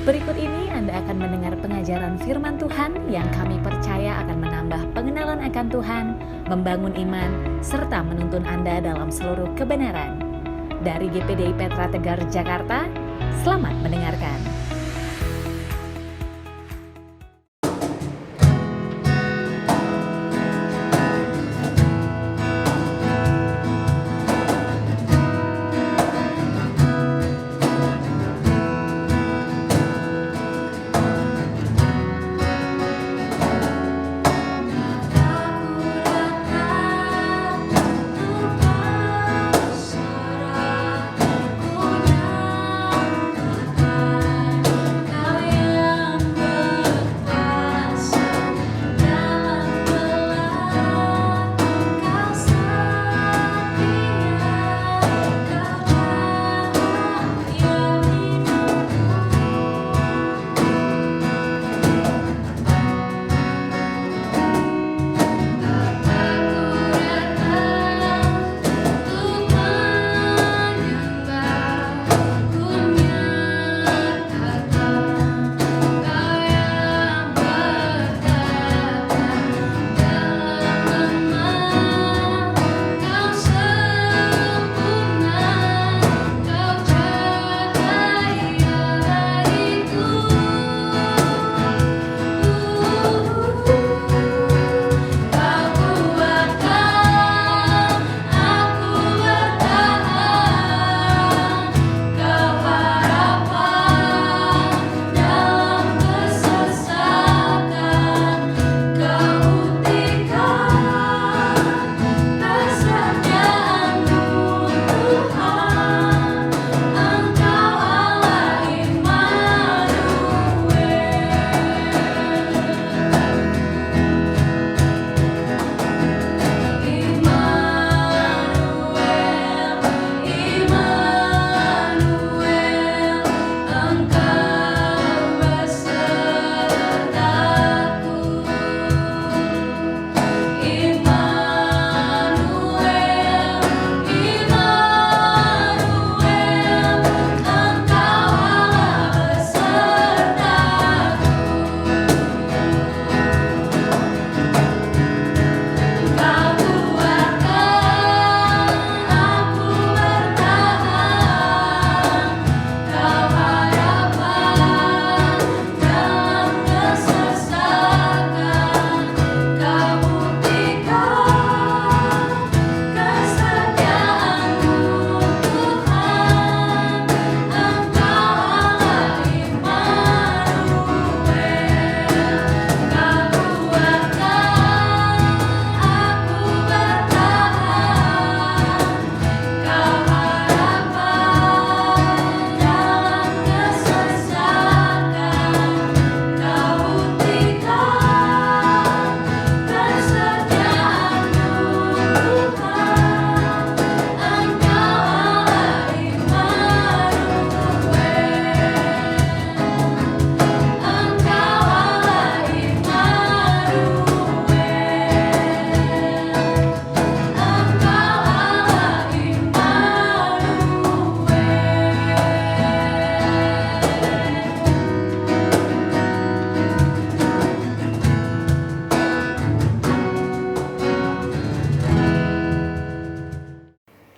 Berikut ini Anda akan mendengar pengajaran firman Tuhan yang kami percaya akan menambah pengenalan akan Tuhan, membangun iman, serta menuntun Anda dalam seluruh kebenaran. Dari GPDI Petra Tegar, Jakarta, selamat mendengarkan.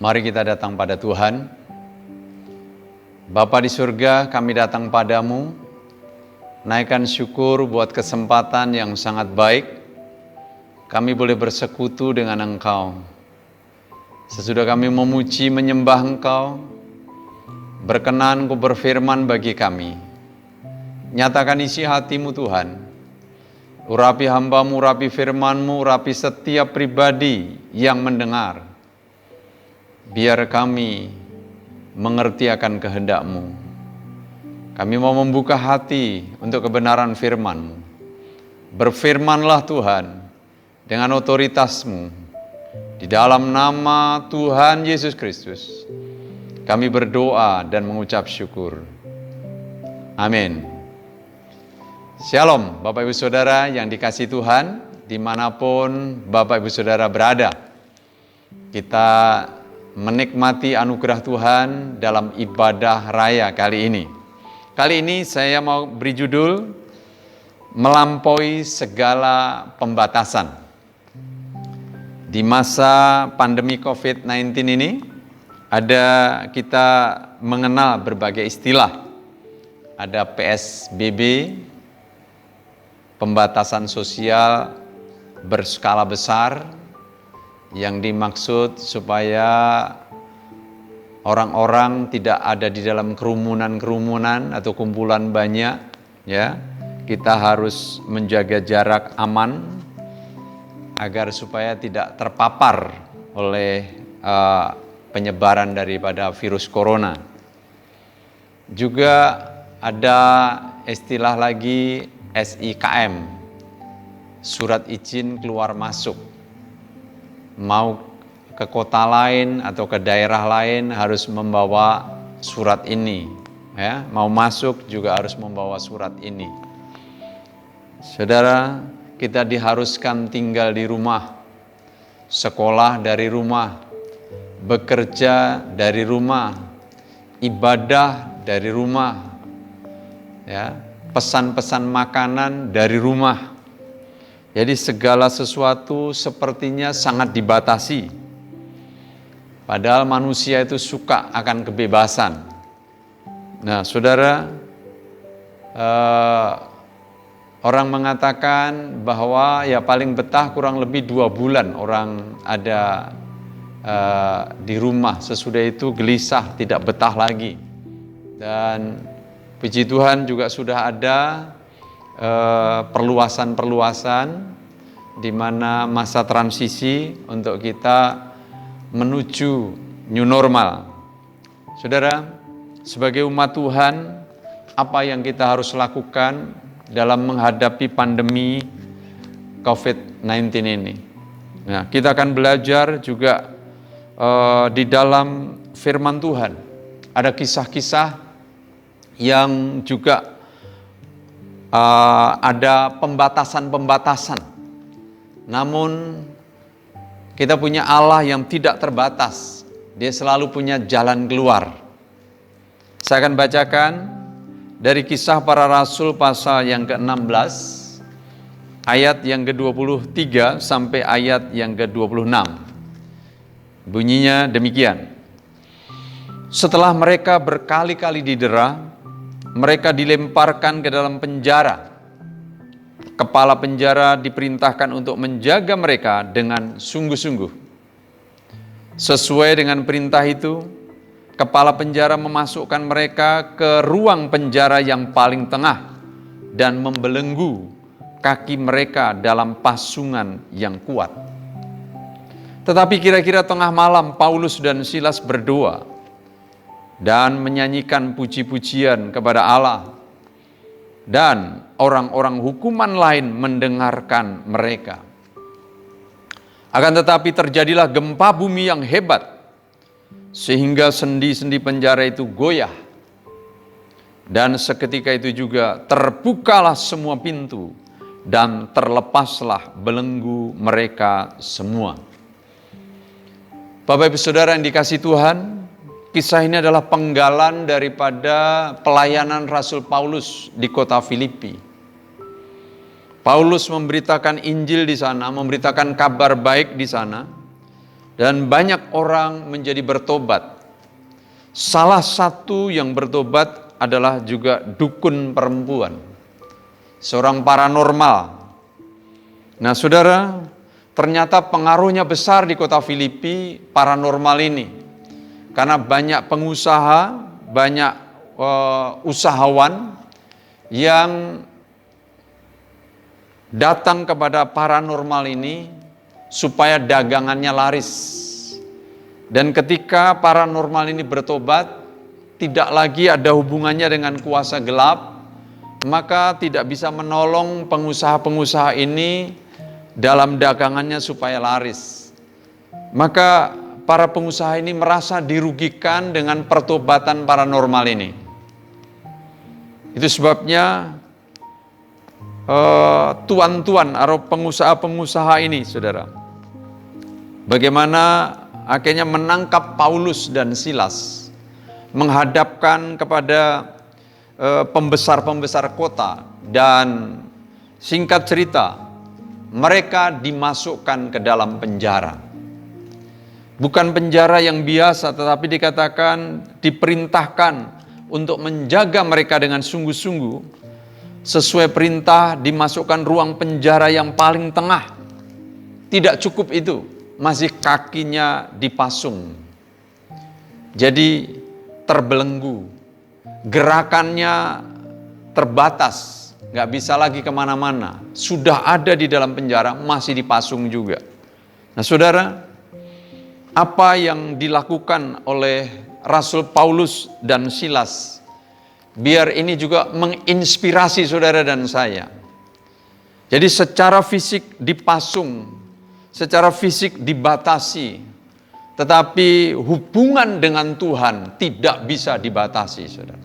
Mari kita datang pada Tuhan. Bapa di surga, kami datang padamu, naikkan syukur buat kesempatan yang sangat baik. Kami boleh bersekutu dengan Engkau. Sesudah kami memuji menyembah Engkau, berkenan Engkau berfirman bagi kami. Nyatakan isi hatimu Tuhan. Urapi hamba-Mu, urapi firman-Mu, urapi setiap pribadi yang mendengar. Biar kami mengerti akan kehendak-Mu. Kami mau membuka hati untuk kebenaran firman-Mu. Berfirmanlah Tuhan dengan otoritas-Mu. Di dalam nama Tuhan Yesus Kristus, kami berdoa dan mengucap syukur. Amin. Shalom Bapak Ibu Saudara yang dikasihi Tuhan, dimanapun Bapak Ibu Saudara berada. Kita menikmati anugerah Tuhan dalam ibadah raya kali ini. Kali ini saya mau beri judul Melampaui Segala Pembatasan. Di masa pandemi COVID-19 ini, kita mengenal berbagai istilah. Ada PSBB, pembatasan sosial berskala besar, yang dimaksud supaya orang-orang tidak ada di dalam kerumunan atau kumpulan banyak, ya. Kita harus menjaga jarak aman agar supaya tidak terpapar oleh penyebaran daripada virus corona. Juga ada istilah lagi SIKM, surat izin keluar masuk. Mau ke kota lain atau ke daerah lain harus membawa surat ini, ya. Mau masuk juga harus membawa surat ini. Saudara, kita diharuskan tinggal di rumah, sekolah dari rumah, bekerja dari rumah, ibadah dari rumah, ya, pesan-pesan makanan dari rumah. Jadi segala sesuatu sepertinya sangat dibatasi. Padahal manusia itu suka akan kebebasan. Nah, saudara, orang mengatakan bahwa ya paling betah kurang lebih 2 bulan orang ada di rumah. Sesudah itu gelisah, tidak betah lagi. Dan puji Tuhan juga sudah ada perluasan-perluasan di mana masa transisi untuk kita menuju new normal. Saudara, sebagai umat Tuhan, apa yang kita harus lakukan dalam menghadapi pandemi COVID-19 ini? Nah, kita akan belajar juga di dalam firman Tuhan. Ada kisah-kisah yang juga ada pembatasan-pembatasan. Namun kita punya Allah yang tidak terbatas. Dia selalu punya jalan keluar. Saya akan bacakan dari Kisah Para Rasul pasal yang ke-16, ayat yang ke-23 sampai ayat yang ke-26. Bunyinya demikian. Setelah mereka berkali-kali didera, mereka dilemparkan ke dalam penjara. Kepala penjara diperintahkan untuk menjaga mereka dengan sungguh-sungguh. Sesuai dengan perintah itu, kepala penjara memasukkan mereka ke ruang penjara yang paling tengah dan membelenggu kaki mereka dalam pasungan yang kuat. Tetapi kira-kira tengah malam Paulus dan Silas berdoa dan menyanyikan puji-pujian kepada Allah, dan orang-orang hukuman lain mendengarkan mereka. Akan tetapi terjadilah gempa bumi yang hebat, sehingga sendi-sendi penjara itu goyah. Dan seketika itu juga terbukalah semua pintu dan terlepaslah belenggu mereka semua. Bapak Ibu Saudara yang dikasihi Tuhan, kisah ini adalah penggalan daripada pelayanan Rasul Paulus di kota Filipi. Paulus memberitakan Injil di sana, memberitakan kabar baik di sana, dan banyak orang menjadi bertobat. Salah satu yang bertobat adalah juga dukun perempuan, seorang paranormal. Nah, saudara, ternyata pengaruhnya besar di kota Filipi paranormal ini. Karena banyak pengusaha, banyak usahawan yang datang kepada paranormal ini supaya dagangannya laris. Dan ketika paranormal ini bertobat, tidak lagi ada hubungannya dengan kuasa gelap, maka tidak bisa menolong pengusaha-pengusaha ini dalam dagangannya supaya laris. Maka para pengusaha ini merasa dirugikan dengan pertobatan paranormal ini. Itu sebabnya tuan-tuan atau pengusaha-pengusaha ini, saudara, bagaimana akhirnya menangkap Paulus dan Silas, menghadapkan kepada pembesar-pembesar kota, dan singkat cerita, mereka dimasukkan ke dalam penjara. Bukan penjara yang biasa, tetapi dikatakan diperintahkan untuk menjaga mereka dengan sungguh-sungguh. Sesuai perintah dimasukkan ruang penjara yang paling tengah. Tidak cukup itu, masih kakinya dipasung. Jadi terbelenggu, gerakannya terbatas, gak bisa lagi kemana-mana. Sudah ada di dalam penjara, masih dipasung juga. Nah saudara, apa yang dilakukan oleh Rasul Paulus dan Silas, biar ini juga menginspirasi saudara dan saya. Jadi secara fisik dipasung, secara fisik dibatasi, tetapi hubungan dengan Tuhan tidak bisa dibatasi, saudara.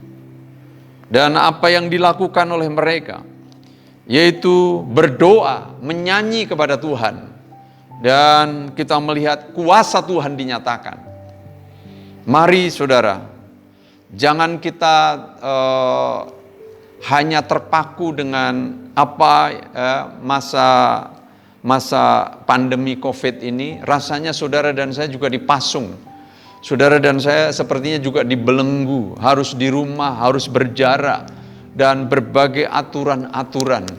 Dan apa yang dilakukan oleh mereka, yaitu berdoa, menyanyi kepada Tuhan. Dan kita melihat kuasa Tuhan dinyatakan. Mari saudara, jangan kita hanya terpaku dengan masa pandemi COVID ini. Rasanya saudara dan saya juga dipasung. Saudara dan saya sepertinya juga dibelenggu, harus di rumah, harus berjarak, dan berbagai aturan-aturan.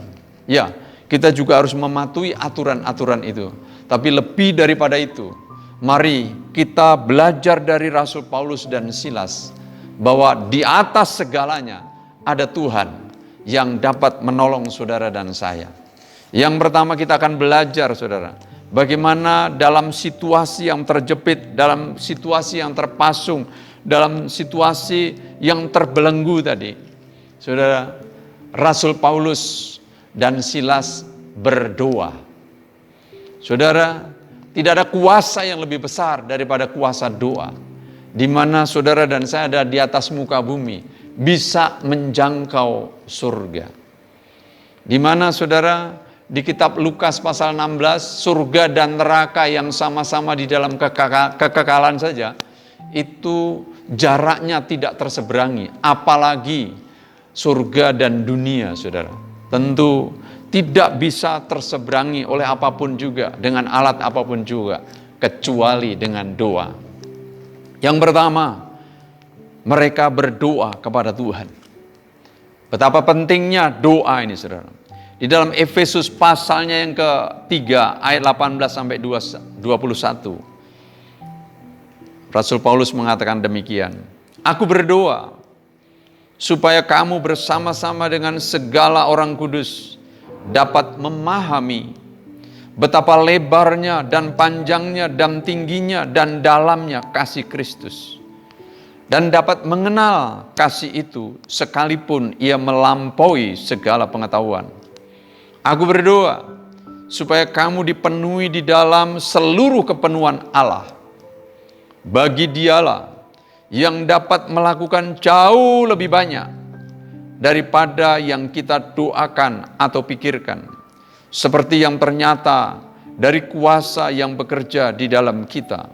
Ya, kita juga harus mematuhi aturan-aturan itu. Tapi lebih daripada itu, mari kita belajar dari Rasul Paulus dan Silas, bahwa di atas segalanya ada Tuhan yang dapat menolong saudara dan saya. Yang pertama kita akan belajar saudara, bagaimana dalam situasi yang terjepit, dalam situasi yang terpasung, dalam situasi yang terbelenggu tadi, saudara, Rasul Paulus dan Silas berdoa. Saudara, tidak ada kuasa yang lebih besar daripada kuasa doa, di mana saudara dan saya ada di atas muka bumi, bisa menjangkau surga. Di mana saudara, di kitab Lukas pasal 16, surga dan neraka yang sama-sama di dalam kekekalan saja, itu jaraknya tidak terseberangi, apalagi surga dan dunia, saudara. Tentu tidak bisa terseberangi oleh apapun juga, dengan alat apapun juga, kecuali dengan doa. Yang pertama, mereka berdoa kepada Tuhan. Betapa pentingnya doa ini, saudara. Di dalam Efesus pasalnya yang ke-3 ayat 18 sampai 21, Rasul Paulus mengatakan demikian. Aku berdoa supaya kamu bersama-sama dengan segala orang kudus dapat memahami betapa lebarnya dan panjangnya dan tingginya dan dalamnya kasih Kristus, dan dapat mengenal kasih itu sekalipun ia melampaui segala pengetahuan. Aku berdoa supaya kamu dipenuhi di dalam seluruh kepenuhan Allah. Bagi Dialah yang dapat melakukan jauh lebih banyak daripada yang kita doakan atau pikirkan, seperti yang ternyata dari kuasa yang bekerja di dalam kita.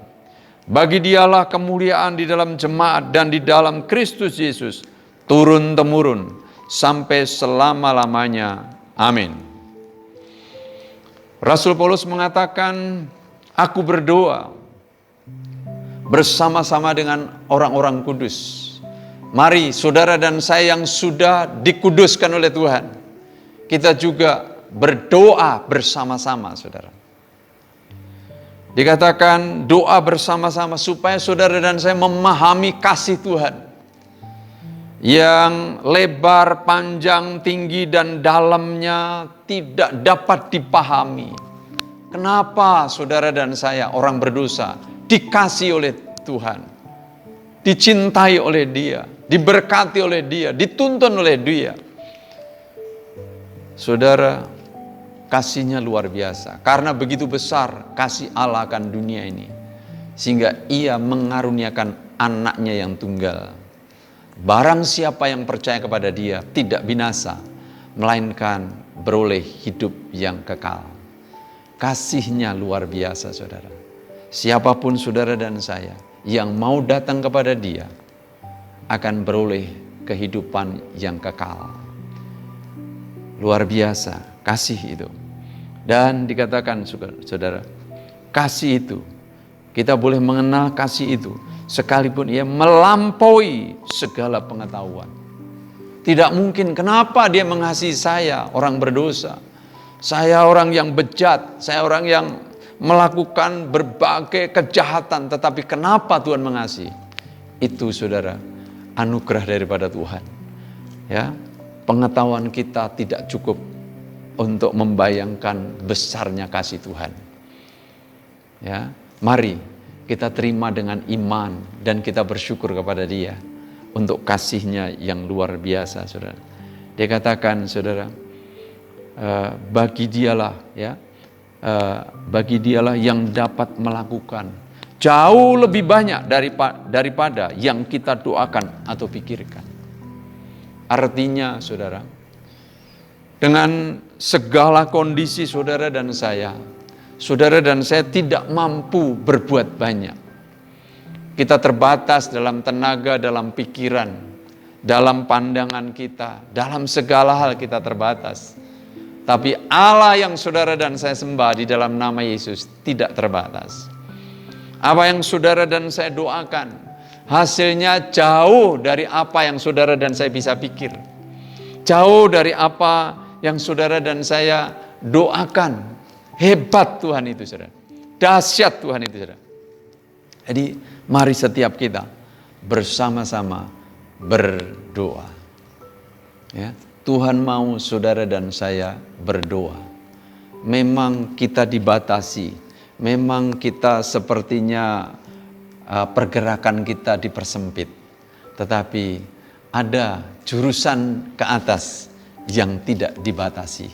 Bagi Dialah kemuliaan di dalam jemaat dan di dalam Kristus Yesus, turun-temurun sampai selama-lamanya. Amin. Rasul Paulus mengatakan, aku berdoa bersama-sama dengan orang-orang kudus. Mari saudara dan saya yang sudah dikuduskan oleh Tuhan, kita juga berdoa bersama-sama, saudara. Dikatakan doa bersama-sama supaya saudara dan saya memahami kasih Tuhan yang lebar, panjang, tinggi, dan dalamnya tidak dapat dipahami. Kenapa saudara dan saya orang berdosa dikasih oleh Tuhan, dicintai oleh Dia, diberkati oleh Dia, dituntun oleh Dia? Saudara, kasihnya luar biasa. Karena begitu besar kasih Allah akan dunia ini, sehingga Ia mengaruniakan anaknya yang tunggal. Barang siapa yang percaya kepada Dia tidak binasa, melainkan beroleh hidup yang kekal. Kasihnya luar biasa, saudara. Siapapun saudara dan saya yang mau datang kepada Dia akan beroleh kehidupan yang kekal. Luar biasa kasih itu. Dan dikatakan saudara, kasih itu, kita boleh mengenal kasih itu sekalipun ia melampaui segala pengetahuan. Tidak mungkin, kenapa dia mengasihi saya, orang berdosa, saya orang yang bejat, saya orang yang melakukan berbagai kejahatan, tetapi kenapa Tuhan mengasihi? Itu saudara, anugerah daripada Tuhan. Ya, pengetahuan kita tidak cukup untuk membayangkan besarnya kasih Tuhan. Ya, mari kita terima dengan iman dan kita bersyukur kepada Dia untuk kasih-Nya yang luar biasa, saudara. Dia katakan, saudara, bagi Dialah, ya, bagi Dialah yang dapat melakukan jauh lebih banyak daripada yang kita doakan atau pikirkan. Artinya, saudara, dengan segala kondisi saudara dan saya tidak mampu berbuat banyak. Kita terbatas dalam tenaga, dalam pikiran, dalam pandangan kita, dalam segala hal kita terbatas. Tapi Allah yang saudara dan saya sembah di dalam nama Yesus tidak terbatas. Apa yang saudara dan saya doakan, hasilnya jauh dari apa yang saudara dan saya bisa pikir. Jauh dari apa yang saudara dan saya doakan. Hebat Tuhan itu, saudara. Dahsyat Tuhan itu, saudara. Jadi mari setiap kita bersama-sama berdoa. Ya, Tuhan mau saudara dan saya berdoa. Memang kita dibatasi, memang kita sepertinya pergerakan kita dipersempit. Tetapi ada jurusan ke atas yang tidak dibatasi.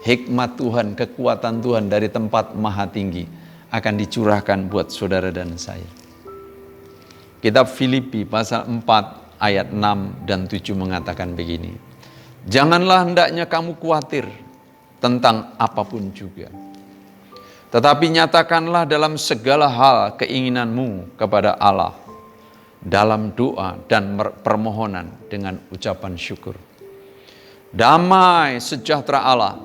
Hikmat Tuhan, kekuatan Tuhan dari tempat maha tinggi akan dicurahkan buat saudara dan saya. Kitab Filipi pasal 4 ayat 6 dan 7 mengatakan begini. Janganlah hendaknya kamu khawatir tentang apapun juga. Tetapi nyatakanlah dalam segala hal keinginanmu kepada Allah dalam doa dan permohonan dengan ucapan syukur. Damai sejahtera Allah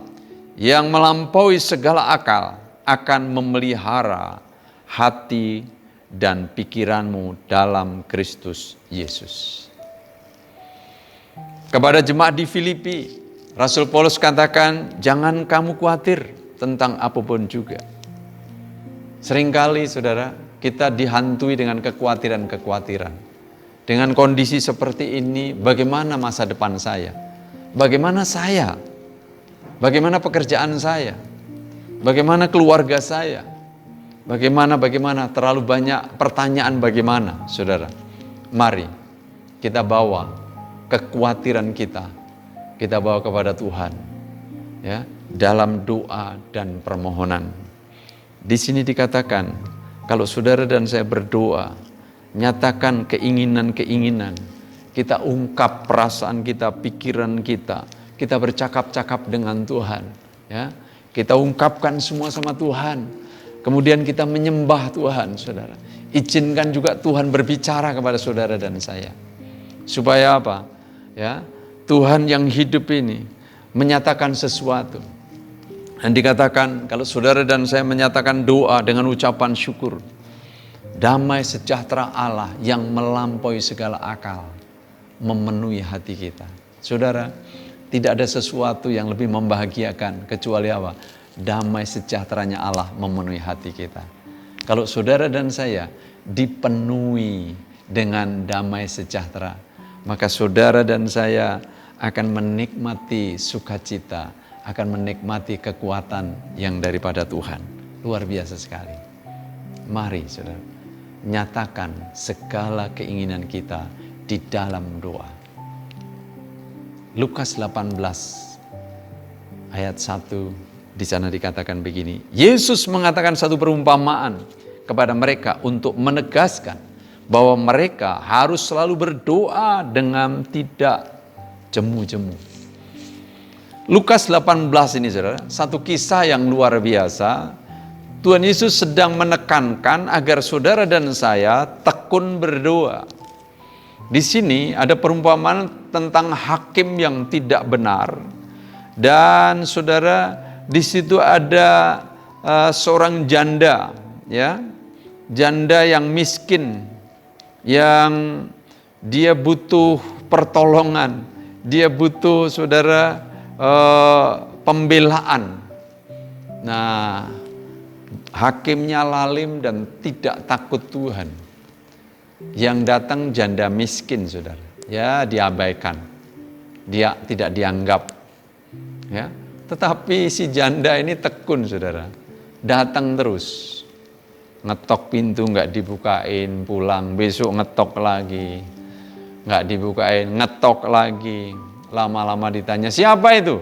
yang melampaui segala akal akan memelihara hati dan pikiranmu dalam Kristus Yesus. Kepada jemaat di Filipi, Rasul Paulus katakan, jangan kamu khawatir tentang apapun juga. Seringkali saudara, kita dihantui dengan kekhawatiran-kekhawatiran. Dengan kondisi seperti ini, bagaimana masa depan saya? Bagaimana saya? Bagaimana pekerjaan saya? Bagaimana keluarga saya? Bagaimana terlalu banyak pertanyaan bagaimana, saudara. Mari kita bawa kekhawatiran kita bawa kepada Tuhan, ya, dalam doa dan permohonan. Di sini dikatakan, kalau saudara dan saya berdoa, nyatakan keinginan-keinginan, kita ungkap perasaan kita, pikiran kita bercakap-cakap dengan Tuhan, ya. Kita ungkapkan semua sama Tuhan. Kemudian kita menyembah Tuhan, saudara. Izinkan juga Tuhan berbicara kepada saudara dan saya. Supaya apa? Ya, Tuhan yang hidup ini menyatakan sesuatu. Dan dikatakan kalau saudara dan saya menyatakan doa dengan ucapan syukur, damai sejahtera Allah yang melampaui segala akal memenuhi hati kita. Saudara, tidak ada sesuatu yang lebih membahagiakan kecuali apa? Damai sejahteranya Allah memenuhi hati kita. Kalau saudara dan saya dipenuhi dengan damai sejahtera, maka saudara dan saya akan menikmati sukacita, akan menikmati kekuatan yang daripada Tuhan. Luar biasa sekali. Mari saudara, nyatakan segala keinginan kita di dalam doa. Lukas 18 ayat 1 di sana dikatakan begini. Yesus mengatakan satu perumpamaan kepada mereka untuk menegaskan bahwa mereka harus selalu berdoa dengan tidak jemu-jemu. Lukas 18 ini saudara, satu kisah yang luar biasa. Tuhan Yesus sedang menekankan agar saudara dan saya tekun berdoa. di sini ada perumpamaan tentang hakim yang tidak benar. Dan saudara, di situ ada seorang janda, ya, janda yang miskin, yang dia butuh pertolongan, dia butuh saudara pembelaan. Nah, hakimnya lalim dan tidak takut Tuhan. Yang datang janda miskin, saudara, ya diabaikan, dia tidak dianggap, ya. Tetapi si janda ini tekun, saudara, datang terus, ngetok pintu nggak dibukain, pulang besok ngetok lagi, nggak dibukain, ngetok lagi, lama-lama ditanya siapa itu,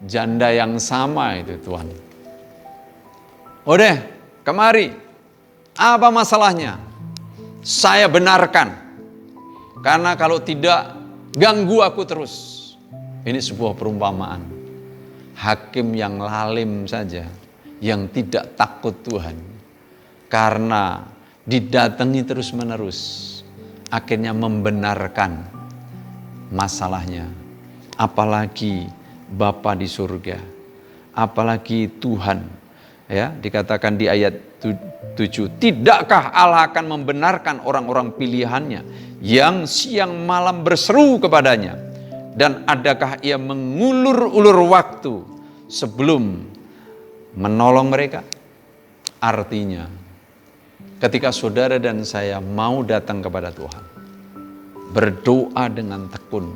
janda yang sama itu, Tuhan. Udah, kemari, apa masalahnya? Saya benarkan, karena kalau tidak ganggu aku terus. Ini sebuah perumpamaan. Hakim yang lalim saja, yang tidak takut Tuhan, karena didatangi terus menerus, akhirnya membenarkan masalahnya. Apalagi Bapa di surga, apalagi Tuhan, ya, dikatakan di ayat 7, tidakkah Allah akan membenarkan orang-orang pilihannya yang siang malam berseru kepadanya, dan adakah ia mengulur-ulur waktu sebelum menolong mereka? Artinya, ketika saudara dan saya mau datang kepada Tuhan, berdoa dengan tekun,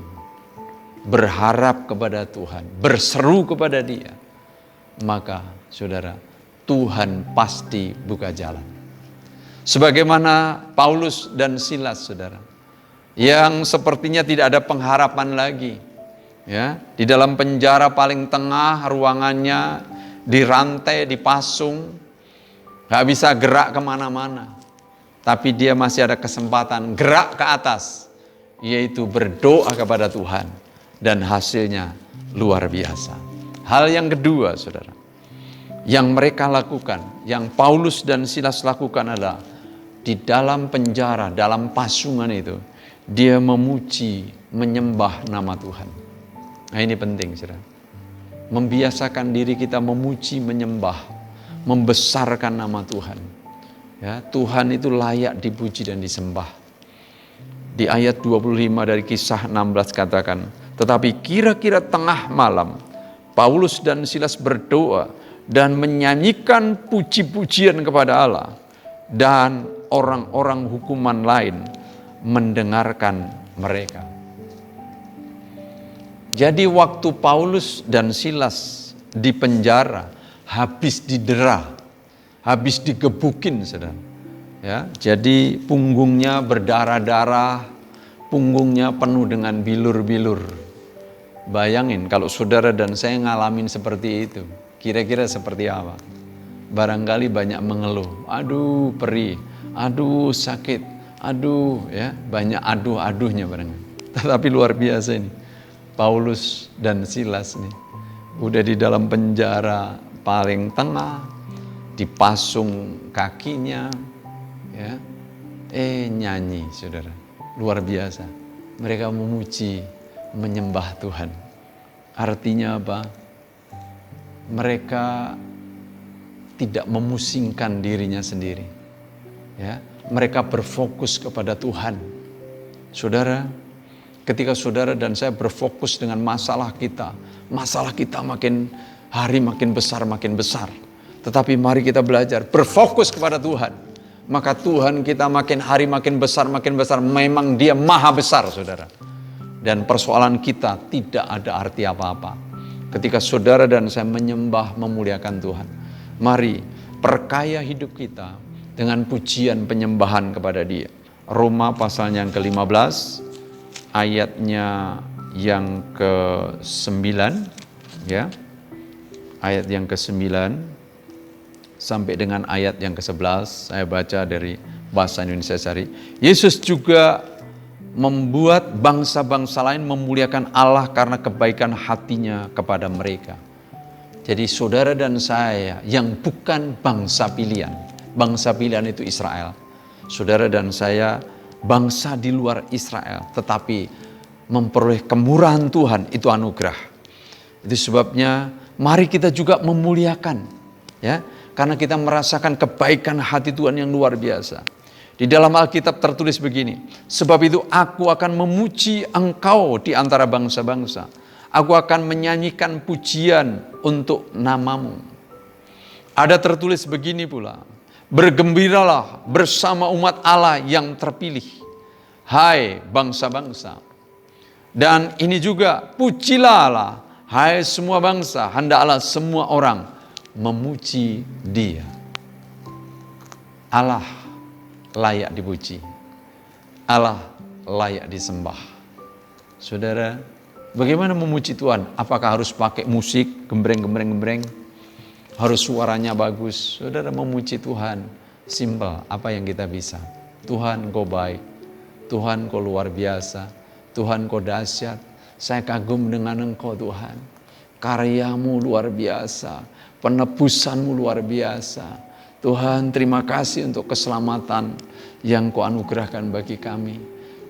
berharap kepada Tuhan, berseru kepada Dia, maka saudara, Tuhan pasti buka jalan. Sebagaimana Paulus dan Silas, saudara, yang sepertinya tidak ada pengharapan lagi, ya, di dalam penjara paling tengah ruangannya, dirantai, dipasung, gak bisa gerak kemana-mana, tapi dia masih ada kesempatan gerak ke atas, yaitu berdoa kepada Tuhan, dan hasilnya luar biasa. Hal yang kedua, saudara, yang mereka lakukan, yang Paulus dan Silas lakukan adalah di dalam penjara, dalam pasungan itu, dia memuji, menyembah nama Tuhan. Nah, ini penting, saudara. Membiasakan diri kita memuji, menyembah, membesarkan nama Tuhan. Ya, Tuhan itu layak dipuji dan disembah. Di ayat 25 dari Kisah 16 katakan, tetapi kira-kira tengah malam, Paulus dan Silas berdoa dan menyanyikan puji-pujian kepada Allah, dan orang-orang hukuman lain mendengarkan mereka. Jadi waktu Paulus dan Silas di penjara, habis didera, habis digebukin, saudara. Ya, jadi punggungnya berdarah-darah, punggungnya penuh dengan bilur-bilur. Bayangin kalau saudara dan saya ngalamin seperti itu, kira-kira seperti apa? Barangkali banyak mengeluh, aduh perih, aduh sakit, aduh, ya, banyak aduh-aduhnya barangkali. Tetapi luar biasa ini, Paulus dan Silas nih, udah di dalam penjara paling tengah, dipasung kakinya, ya, nyanyi, saudara, luar biasa. Mereka memuji, menyembah Tuhan. Artinya apa? Mereka tidak memusingkan dirinya sendiri, ya. Mereka berfokus kepada Tuhan. Saudara, ketika saudara dan saya berfokus dengan masalah kita makin hari makin besar. Tetapi mari kita belajar berfokus kepada Tuhan. Maka Tuhan kita makin hari makin besar. Memang Dia maha besar, saudara. Dan persoalan kita tidak ada arti apa-apa ketika saudara dan saya menyembah, memuliakan Tuhan. Mari perkaya hidup kita dengan pujian penyembahan kepada Dia. Roma pasalnya yang ke-15, ayatnya yang ke-9, ya. Ayat yang ke-9 sampai dengan ayat yang ke-11, saya baca dari bahasa Indonesia Sari. Yesus juga membuat bangsa-bangsa lain memuliakan Allah karena kebaikan hatinya kepada mereka. Jadi saudara dan saya yang bukan bangsa pilihan itu Israel. Saudara dan saya bangsa di luar Israel, tetapi memperoleh kemurahan Tuhan itu anugerah. Itu sebabnya mari kita juga memuliakan, ya, karena kita merasakan kebaikan hati Tuhan yang luar biasa. Di dalam Alkitab tertulis begini, sebab itu aku akan memuji engkau di antara bangsa-bangsa. Aku akan menyanyikan pujian untuk namamu. Ada tertulis begini pula, bergembiralah bersama umat Allah yang terpilih, hai bangsa-bangsa. Dan ini juga, pujilah Allah, hai semua bangsa, hendaklah semua orang memuji Dia. Allah layak dipuji, Allah layak disembah. Saudara, bagaimana memuji Tuhan? Apakah harus pakai musik, gembreng? Harus suaranya bagus? Saudara, memuji Tuhan simpel, apa yang kita bisa. Tuhan Kau baik, Tuhan Kau luar biasa, Tuhan Kau dahsyat. Saya kagum dengan Engkau Tuhan. Karyamu luar biasa, penebusanmu luar biasa. Tuhan, terima kasih untuk keselamatan yang Kau anugerahkan bagi kami.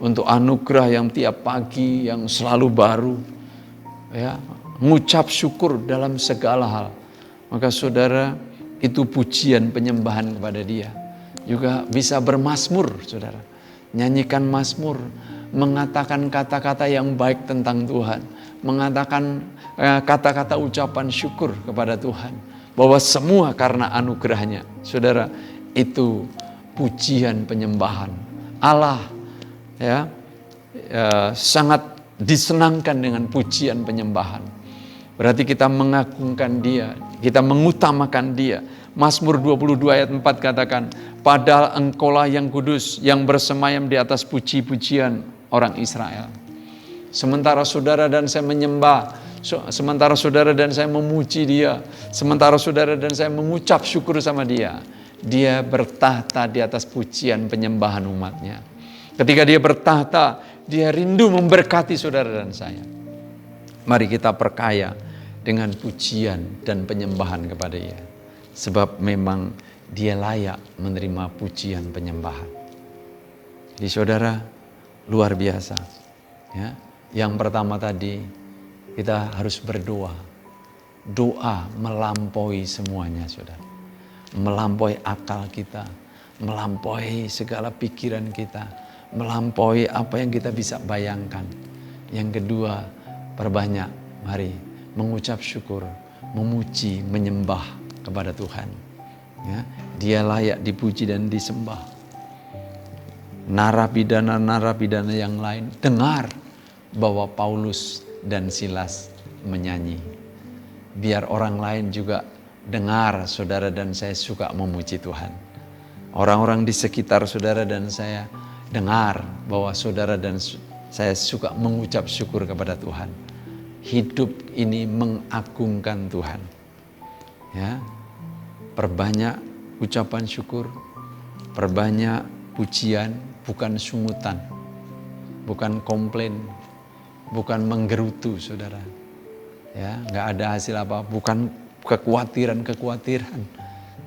Untuk anugerah yang tiap pagi yang selalu baru. Ya, mengucap syukur dalam segala hal. Maka saudara, itu pujian penyembahan kepada Dia. Juga bisa bermazmur, saudara. Nyanyikan mazmur, mengatakan kata-kata yang baik tentang Tuhan. Mengatakan kata-kata ucapan syukur kepada Tuhan. Bahwa semua karena anugerahnya. Saudara, itu pujian penyembahan. Allah sangat disenangkan dengan pujian penyembahan. Berarti kita mengagungkan Dia, kita mengutamakan Dia. Mazmur 22 ayat 4 katakan, padahal Engkaulah yang kudus, yang bersemayam di atas puji-pujian orang Israel. Sementara saudara dan saya menyembah, sementara saudara dan saya memuji Dia, sementara saudara dan saya mengucap syukur sama Dia, Dia bertahta di atas pujian penyembahan umatnya. Ketika Dia bertahta, Dia rindu memberkati saudara dan saya. Mari kita perkaya dengan pujian dan penyembahan kepada Dia. Sebab memang Dia layak menerima pujian penyembahan. Jadi saudara, luar biasa. Ya. Yang pertama tadi, kita harus berdoa. Doa melampaui semuanya, saudara. Melampaui akal kita, melampaui segala pikiran kita, melampaui apa yang kita bisa bayangkan. Yang kedua, perbanyak, mari mengucap syukur, memuji, menyembah kepada Tuhan. Ya, Dia layak dipuji dan disembah. Narapidana yang lain dengar bahwa Paulus dan Silas menyanyi. Biar orang lain juga dengar saudara dan saya suka memuji Tuhan. Orang-orang di sekitar saudara dan saya dengar bahwa saudara dan saya suka mengucap syukur kepada Tuhan. Hidup ini mengagungkan Tuhan. Ya, perbanyak ucapan syukur, perbanyak pujian, bukan sungutan, bukan komplain, bukan menggerutu, saudara. Ya, nggak ada hasil apa, bukan kekhawatiran.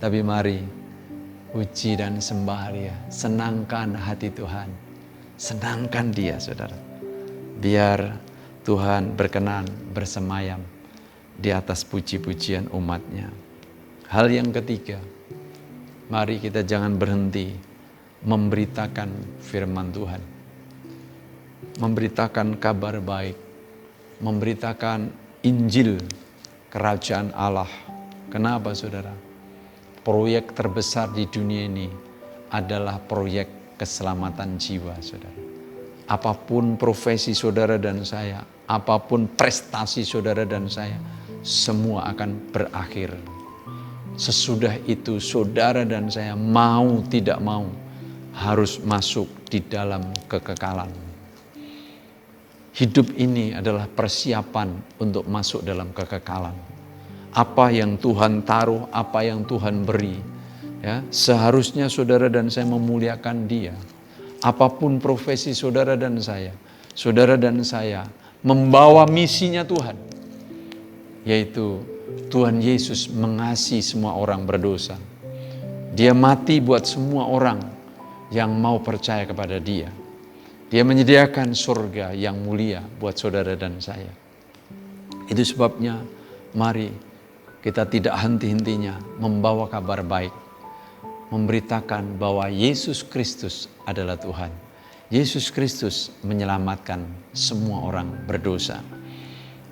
Tapi mari puji dan sembah Dia, senangkan hati Tuhan, senangkan Dia, saudara. Biar Tuhan berkenan bersemayam di atas puji-pujian umatnya. Hal yang ketiga, mari kita jangan berhenti memberitakan firman Tuhan. Memberitakan kabar baik, memberitakan Injil kerajaan Allah. Kenapa saudara? Proyek terbesar di dunia ini adalah proyek keselamatan jiwa, saudara. Apapun profesi saudara dan saya, apapun prestasi saudara dan saya, semua akan berakhir. Sesudah itu saudara dan saya mau tidak mau harus masuk di dalam kekekalan. Hidup ini adalah persiapan untuk masuk dalam kekekalan. Apa yang Tuhan taruh, apa yang Tuhan beri, ya, seharusnya saudara dan saya memuliakan Dia. Apapun profesi saudara dan saya membawa misinya Tuhan, yaitu Tuhan Yesus mengasihi semua orang berdosa. Dia mati buat semua orang, yang mau percaya kepada Dia. Dia menyediakan surga yang mulia buat saudara dan saya. Itu sebabnya mari kita tidak henti-hentinya membawa kabar baik, memberitakan bahwa Yesus Kristus adalah Tuhan. Yesus Kristus menyelamatkan semua orang berdosa.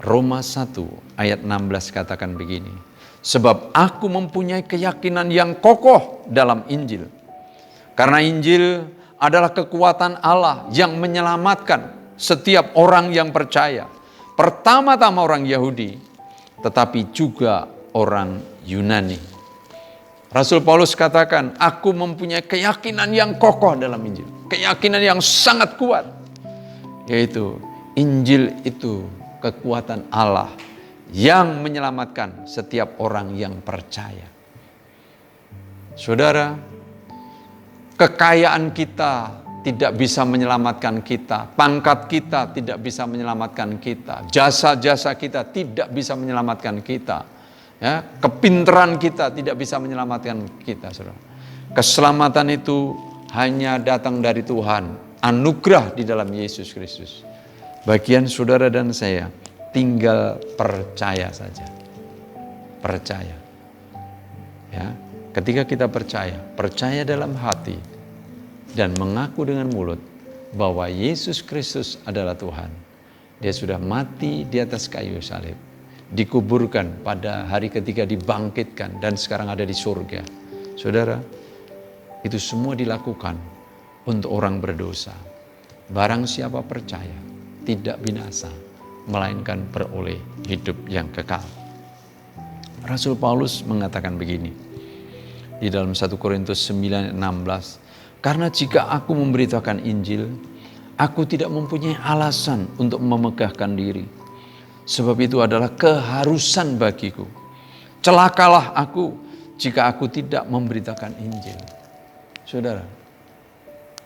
Roma 1 ayat 16 katakan begini, sebab aku mempunyai keyakinan yang kokoh dalam Injil. Karena Injil adalah kekuatan Allah yang menyelamatkan setiap orang yang percaya. Pertama-tama orang Yahudi, tetapi juga orang Yunani. Rasul Paulus katakan, aku mempunyai keyakinan yang kokoh dalam Injil. Keyakinan yang sangat kuat. Yaitu Injil itu kekuatan Allah yang menyelamatkan setiap orang yang percaya. Saudara, kekayaan kita tidak bisa menyelamatkan kita. Pangkat kita tidak bisa menyelamatkan kita. Jasa-jasa kita tidak bisa menyelamatkan kita. Ya, kepintaran kita tidak bisa menyelamatkan kita, saudara. Keselamatan itu hanya datang dari Tuhan. Anugerah di dalam Yesus Kristus. Bagian saudara dan saya tinggal percaya saja. Percaya. Ya, ketika kita percaya dalam hati dan mengaku dengan mulut bahwa Yesus Kristus adalah Tuhan. Dia sudah mati di atas kayu salib, dikuburkan pada hari ketiga, dibangkitkan, dan sekarang ada di surga. Saudara, itu semua dilakukan untuk orang berdosa. Barang siapa percaya, tidak binasa, melainkan beroleh hidup yang kekal. Rasul Paulus mengatakan begini di dalam 1 Korintus 9:16, karena jika aku memberitakan Injil, aku tidak mempunyai alasan untuk memegahkan diri. Sebab itu adalah keharusan bagiku. Celakalah aku jika aku tidak memberitakan Injil. Saudara,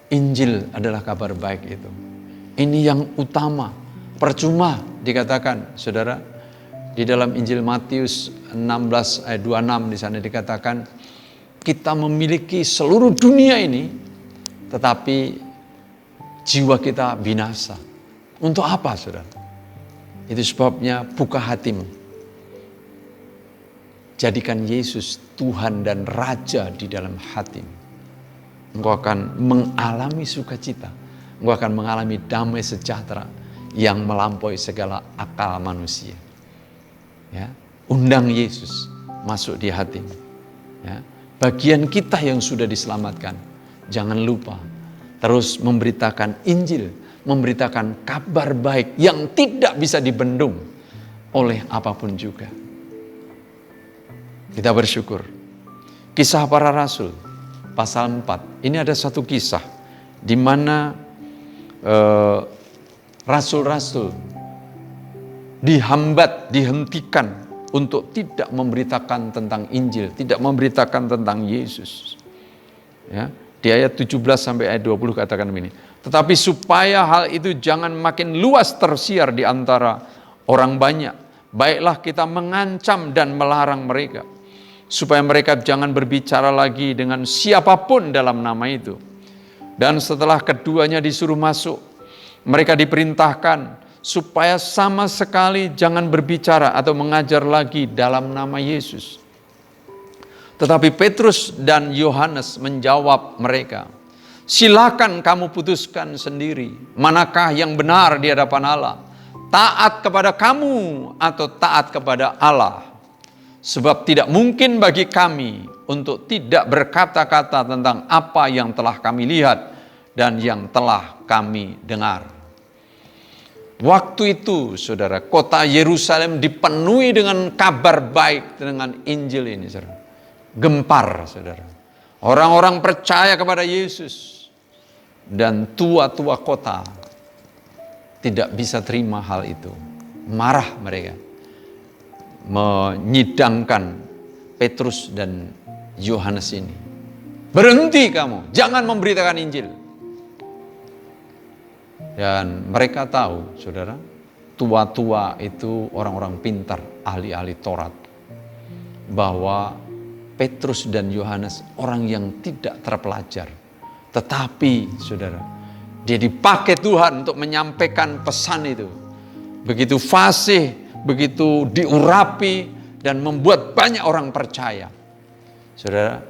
Injil adalah kabar baik itu. Ini yang utama. Percuma dikatakan, saudara, di dalam Injil Matius 16 ayat 26 di sana dikatakan, kita memiliki seluruh dunia ini, tetapi jiwa kita binasa. Untuk apa, saudara? Itu sebabnya buka hatimu. Jadikan Yesus Tuhan dan Raja di dalam hatimu. Engkau akan mengalami sukacita. Engkau akan mengalami damai sejahtera yang melampaui segala akal manusia. Ya, undang Yesus masuk di hatimu. Ya, bagian kita yang sudah diselamatkan, jangan lupa terus memberitakan Injil, memberitakan kabar baik yang tidak bisa dibendung oleh apapun juga. Kita bersyukur. Kisah para Rasul pasal 4. Ini ada satu kisah di mana rasul-rasul dihentikan untuk tidak memberitakan tentang Injil, tidak memberitakan tentang Yesus. Ya, di ayat 17 sampai ayat 20 katakan begini. Tetapi supaya hal itu jangan makin luas tersiar di antara orang banyak, baiklah kita mengancam dan melarang mereka, supaya mereka jangan berbicara lagi dengan siapapun dalam nama itu. Dan setelah keduanya disuruh masuk, mereka diperintahkan supaya sama sekali jangan berbicara atau mengajar lagi dalam nama Yesus. Tetapi Petrus dan Yohanes menjawab mereka, silakan kamu putuskan sendiri, manakah yang benar di hadapan Allah, taat kepada kamu atau taat kepada Allah. Sebab tidak mungkin bagi kami untuk tidak berkata-kata tentang apa yang telah kami lihat dan yang telah kami dengar. Waktu itu, saudara, kota Yerusalem dipenuhi dengan kabar baik, dengan Injil ini, saudara. Gempar, saudara. Orang-orang percaya kepada Yesus. Dan tua-tua kota tidak bisa terima hal itu. Marah mereka. Menyidangkan Petrus dan Yohanes ini. Berhenti kamu, jangan memberitakan Injil. Dan mereka tahu, saudara, tua-tua itu orang-orang pintar, ahli-ahli Taurat, bahwa Petrus dan Yohanes orang yang tidak terpelajar, Tetapi saudara, dia dipakai Tuhan untuk menyampaikan pesan itu. Begitu fasih, begitu diurapi, dan membuat banyak orang percaya. Saudara,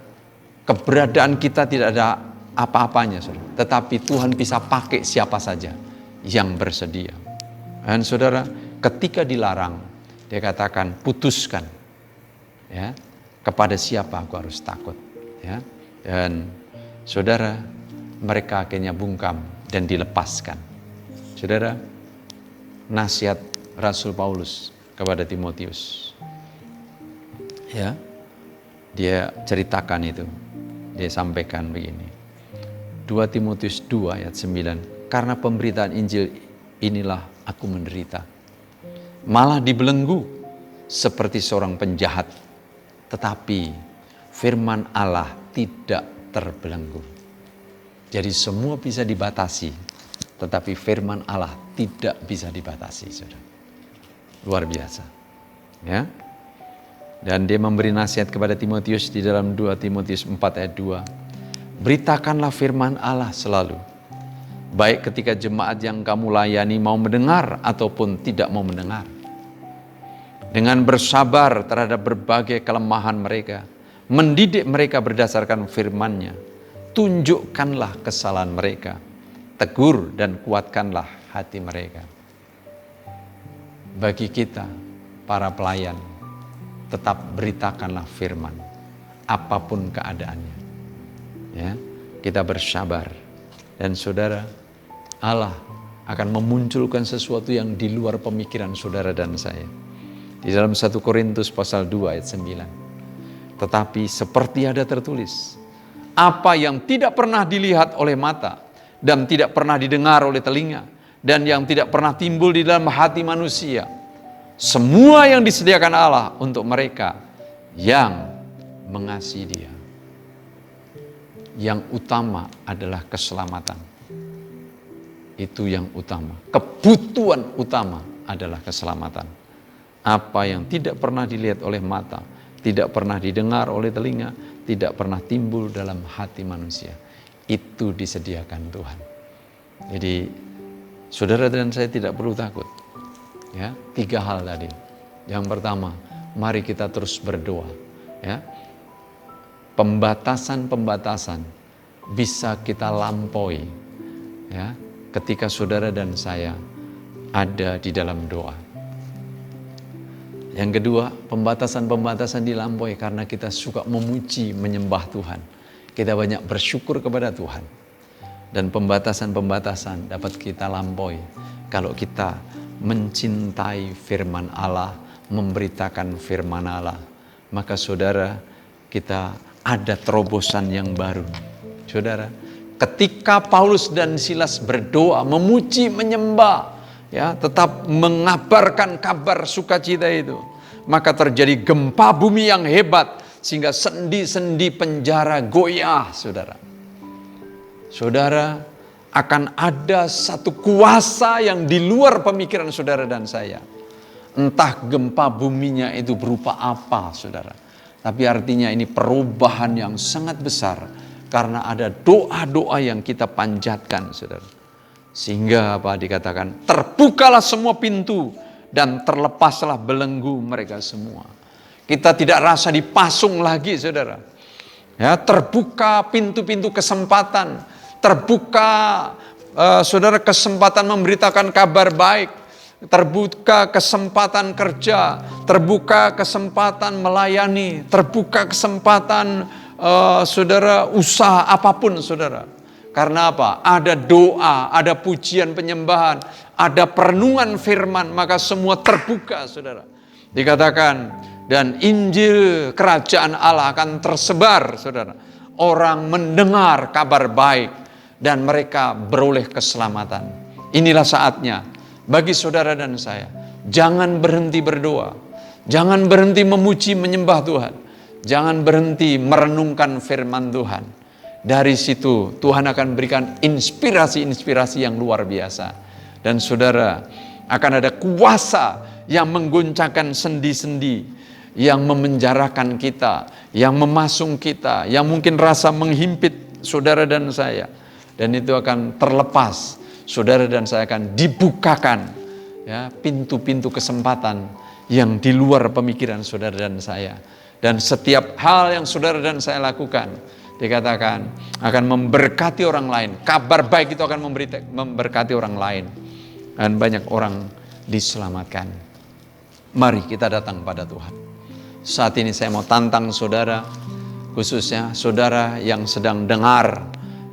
keberadaan kita tidak ada apa-apanya, saudara. Tetapi Tuhan bisa pakai siapa saja yang bersedia. Dan saudara, ketika dilarang, dia katakan, putuskan. Ya, kepada siapa aku harus takut. Ya, dan saudara, mereka akhirnya bungkam dan dilepaskan. Saudara, nasihat Rasul Paulus kepada Timotius. Ya, dia ceritakan itu. Dia sampaikan begini. 2 Timotius 2 ayat 9. Karena pemberitaan Injil inilah aku menderita. Malah dibelenggu seperti seorang penjahat. Tetapi firman Allah tidak terbelenggu. Jadi semua bisa dibatasi, tetapi firman Allah tidak bisa dibatasi, saudara. Luar biasa. Ya. Dan dia memberi nasihat kepada Timotius di dalam 2 Timotius 4 ayat 2. Beritakanlah firman Allah selalu. Baik ketika jemaat yang kamu layani mau mendengar ataupun tidak mau mendengar. Dengan bersabar terhadap berbagai kelemahan mereka. Mendidik mereka berdasarkan firman-Nya. Tunjukkanlah kesalahan mereka. Tegur dan kuatkanlah hati mereka. Bagi kita, para pelayan, tetap beritakanlah firman, apapun keadaannya. Ya, kita bersabar. Dan saudara, Allah akan memunculkan sesuatu yang di luar pemikiran saudara dan saya. Di dalam 1 Korintus pasal 2 ayat 9. Tetapi seperti ada tertulis, apa yang tidak pernah dilihat oleh mata, dan tidak pernah didengar oleh telinga, dan yang tidak pernah timbul di dalam hati manusia, semua yang disediakan Allah untuk mereka yang mengasihi Dia. Yang utama adalah keselamatan. Itu yang utama. Kebutuhan utama adalah keselamatan. Apa yang tidak pernah dilihat oleh mata, tidak pernah didengar oleh telinga, tidak pernah timbul dalam hati manusia, itu disediakan Tuhan. Jadi saudara dan saya tidak perlu takut. Ya, 3 hal tadi. Yang pertama, mari kita terus berdoa. Ya, pembatasan-pembatasan bisa kita lampaui. Ya, ketika saudara dan saya ada di dalam doa. Yang kedua, pembatasan-pembatasan dilampaui karena kita suka memuji, menyembah Tuhan. Kita banyak bersyukur kepada Tuhan. Dan pembatasan-pembatasan dapat kita lampaui kalau kita mencintai firman Allah, memberitakan firman Allah. Maka saudara, kita ada terobosan yang baru. Saudara, ketika Paulus dan Silas berdoa, memuji, menyembah, ya, tetap mengabarkan kabar sukacita itu, maka terjadi gempa bumi yang hebat sehingga sendi-sendi penjara goyah, saudara. Saudara, akan ada satu kuasa yang di luar pemikiran saudara dan saya. Entah gempa buminya itu berupa apa, saudara. Tapi artinya ini perubahan yang sangat besar karena ada doa-doa yang kita panjatkan, saudara. Sehingga apa dikatakan, terbukalah semua pintu dan terlepaslah belenggu mereka semua. Kita tidak rasa dipasung lagi, saudara. Ya, terbuka pintu-pintu kesempatan, terbuka saudara kesempatan memberitakan kabar baik, terbuka kesempatan kerja, terbuka kesempatan melayani, terbuka kesempatan saudara usaha apapun, saudara. Karena apa? Ada doa, ada pujian penyembahan, ada perenungan firman, maka semua terbuka, saudara. Dikatakan, dan Injil kerajaan Allah akan tersebar, saudara. Orang mendengar kabar baik dan mereka beroleh keselamatan. Inilah saatnya bagi saudara dan saya. Jangan berhenti berdoa. Jangan berhenti memuji menyembah Tuhan. Jangan berhenti merenungkan firman Tuhan. Dari situ Tuhan akan berikan inspirasi-inspirasi yang luar biasa. Dan saudara, akan ada kuasa yang mengguncangkan sendi-sendi, yang memenjarakan kita, yang memasung kita, yang mungkin rasa menghimpit saudara dan saya. Dan itu akan terlepas. Saudara dan saya akan dibukakan ya, pintu-pintu kesempatan yang di luar pemikiran saudara dan saya. Dan setiap hal yang saudara dan saya lakukan, dikatakan akan memberkati orang lain. Kabar baik itu akan memberkati orang lain. Dan banyak orang diselamatkan. Mari kita datang pada Tuhan. Saat ini saya mau tantang saudara, khususnya saudara yang sedang dengar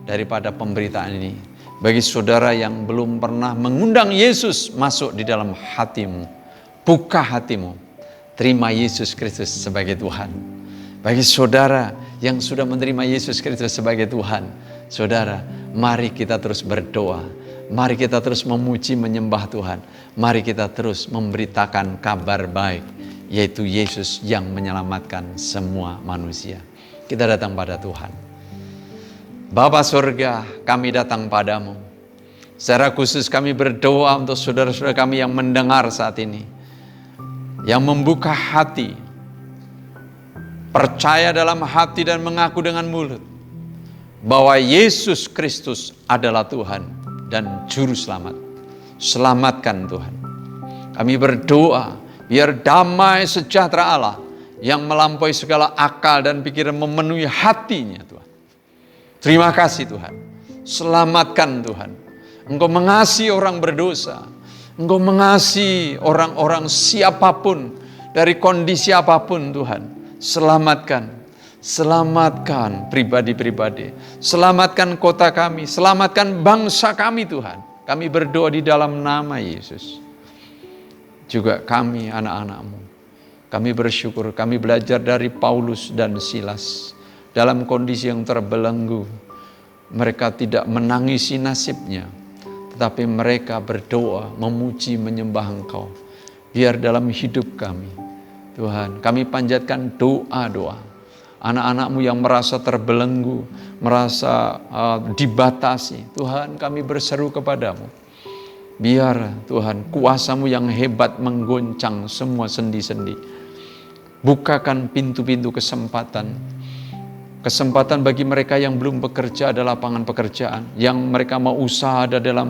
daripada pemberitaan ini. Bagi saudara yang belum pernah mengundang Yesus masuk di dalam hatimu, buka hatimu. Terima Yesus Kristus sebagai Tuhan. Bagi saudara yang sudah menerima Yesus Kristus sebagai Tuhan, saudara, mari kita terus berdoa. Mari kita terus memuji, menyembah Tuhan. Mari kita terus memberitakan kabar baik, yaitu Yesus yang menyelamatkan semua manusia. Kita datang pada Tuhan. Bapa surga, kami datang padamu. Secara khusus kami berdoa untuk saudara-saudara kami yang mendengar saat ini, yang membuka hati, percaya dalam hati dan mengaku dengan mulut bahwa Yesus Kristus adalah Tuhan dan Juru Selamat. Selamatkan Tuhan. Kami berdoa biar damai sejahtera Allah yang melampaui segala akal dan pikiran memenuhi hatinya Tuhan. Terima kasih Tuhan. Selamatkan Tuhan. Engkau mengasihi orang berdosa. Engkau mengasihi orang-orang siapapun, dari kondisi apapun Tuhan. Selamatkan. Selamatkan pribadi-pribadi. Selamatkan kota kami. Selamatkan bangsa kami Tuhan. Kami berdoa di dalam nama Yesus. Juga kami anak-anak-Mu. Kami bersyukur, kami belajar dari Paulus dan Silas. Dalam kondisi yang terbelenggu. Mereka tidak menangisi nasibnya. Tetapi mereka berdoa, memuji, menyembah Engkau. Biar dalam hidup kami, Tuhan, kami panjatkan doa-doa. Anak-anak-Mu yang merasa terbelenggu, merasa dibatasi. Tuhan, kami berseru kepadamu. Biar Tuhan, kuasa-Mu yang hebat menggoncang semua sendi-sendi. Bukakan pintu-pintu kesempatan. Kesempatan bagi mereka yang belum bekerja ada lapangan pekerjaan. Yang mereka mau usaha ada dalam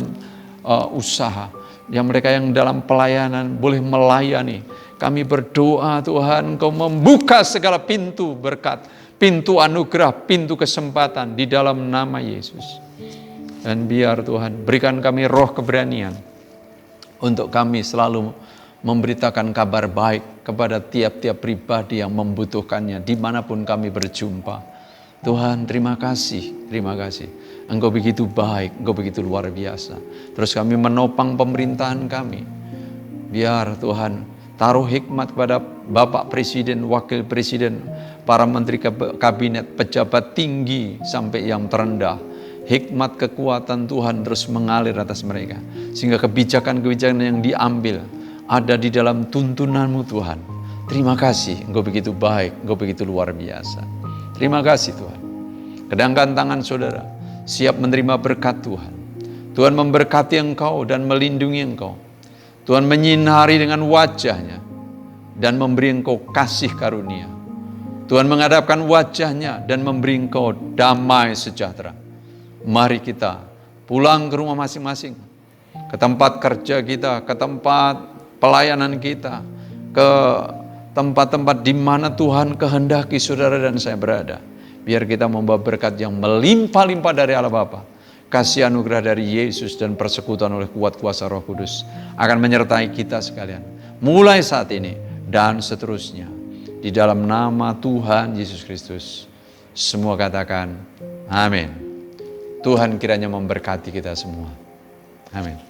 usaha. Yang mereka yang dalam pelayanan boleh melayani. Kami berdoa Tuhan, Engkau membuka segala pintu berkat. Pintu anugerah, pintu kesempatan di dalam nama Yesus. Dan biar Tuhan berikan kami roh keberanian. Untuk kami selalu memberitakan kabar baik kepada tiap-tiap pribadi yang membutuhkannya. Dimanapun kami berjumpa. Tuhan, terima kasih, terima kasih. Engkau begitu baik, Engkau begitu luar biasa. Terus kami menopang pemerintahan kami. Biar Tuhan taruh hikmat kepada Bapak Presiden, Wakil Presiden, para menteri kabinet, pejabat tinggi sampai yang terendah. Hikmat kekuatan Tuhan terus mengalir atas mereka. Sehingga kebijakan-kebijakan yang diambil ada di dalam tuntunan-Mu Tuhan. Terima kasih, Engkau begitu baik, Engkau begitu luar biasa. Terima kasih Tuhan. Kedangkan tangan saudara, siap menerima berkat Tuhan. Tuhan memberkati engkau dan melindungi engkau. Tuhan menyinari dengan wajah-Nya dan memberi engkau kasih karunia. Tuhan menghadapkan wajah-Nya dan memberi engkau damai sejahtera. Mari kita pulang ke rumah masing-masing. Ke tempat kerja kita, ke tempat pelayanan kita, ke tempat-tempat di mana Tuhan kehendaki saudara dan saya berada. Biar kita membawa berkat yang melimpah-limpah dari Allah Bapa. Kasih anugerah dari Yesus dan persekutuan oleh kuat kuasa Roh Kudus akan menyertai kita sekalian. Mulai saat ini dan seterusnya. Di dalam nama Tuhan Yesus Kristus. Semua katakan amin. Tuhan kiranya memberkati kita semua. Amin.